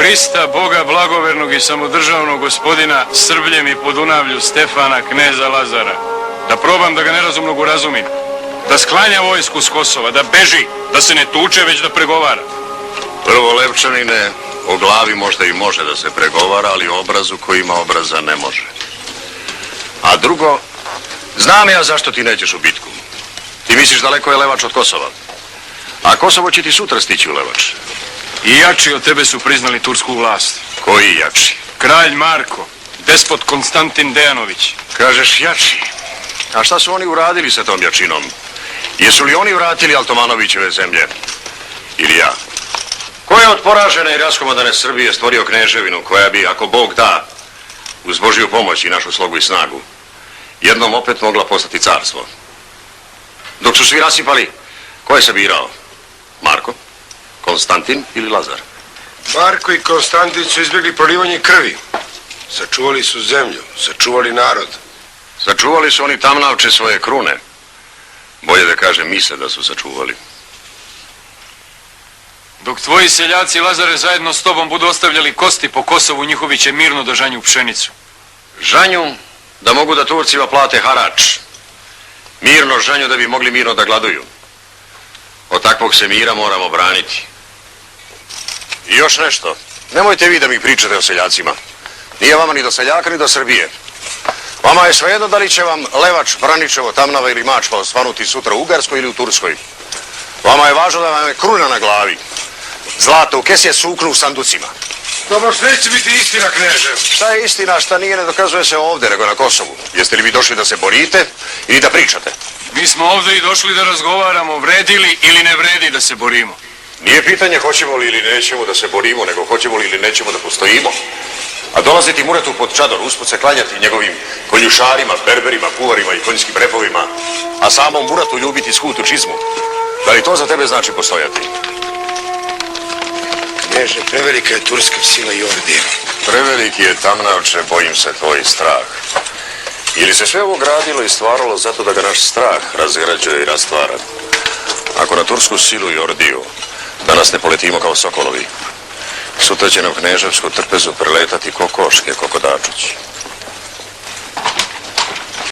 Hrista, Boga blagovernog i samodržavnog gospodina, Srbljem i Podunavlju Stefana, kneza Lazara. Da probam da ga nerazumnog urazumim. Da sklanja vojsku s Kosova, da beži, da se ne tuče, već da pregovara. Prvo, Levčanine, o glavi možda i može da se pregovara, ali o obrazu koji ima obraza ne može. A drugo, znam ja zašto ti nećeš u bitku. Ti misliš daleko je Levač od Kosova. A Kosovo će ti sutra stići u Levač. I jači od tebe su priznali tursku vlast. Koji jači? Kralj Marko, despot Konstantin Dejanović. Kažeš jači. A šta su oni uradili sa tom jačinom? Jesu li oni vratili Altomanovićeve zemlje? Ili ja? Ko je od poražene i raskomadane Srbije stvorio kneževinu koja bi, ako Bog da, uz Božju pomoć i našu slogu i snagu, jednom opet mogla postati carstvo? Dok su svi rasipali, ko je se birao? Marko, Konstantin ili Lazar? Marko i Konstantin su izbjegli prolivanje krvi. Sačuvali su zemlju, sačuvali narod. Sačuvali su oni tamnavče svoje krune. Bolje da kažem, misle da su sačuvali. Dok tvoji seljaci, Lazare, zajedno s tobom budu ostavljali kosti po Kosovu, njihovi će mirno da žanju pšenicu. Žanju da mogu da Turcima plate harač. Mirno žanju da bi mogli mirno da gladuju. Od takvog se mira moramo braniti. I još nešto. Nemojte vi da mi pričate o seljacima. Nije vama ni do seljaka, ni do Srbije. Vama je svejedno da li će vam Levač, Braničevo, Tamnava ili Mačva osvanuti sutra u Ugarskoj ili u Turskoj. Vama je važno da vam je kruna na glavi. Zlato u kesije, suknu u sanducima. Dobro, što neće biti istina, kneže? Šta je istina, šta nije, ne dokazuje se ovdje, nego na Kosovu. Jeste li vi došli da se borite ili da pričate? Mi smo ovdje i došli da razgovaramo, vredi li ili ne vredi da se borimo. Nije pitanje hoćemo li ili nećemo da se borimo, nego hoćemo li ili nećemo da postojimo. A dolaziti Muretu pod čador, usput se klanjati njegovim konjušarima, berberima, kuvarima i konjskim repovima, a samom Muratu ljubiti skutu čizmu. Da li to za tebe znači postojati? Kneže, prevelika je turska sila i ordija. Preveliki je tamnavče, bojim se, tvoj strah. Ili se sve ovo gradilo i stvaralo zato da ga naš strah razgrađuje i rastvara? Ako na tursku silu i ordiju danas ne poletimo kao sokolovi, sutra će nam kneževsku trpezu preletati kokoške, kokodačići.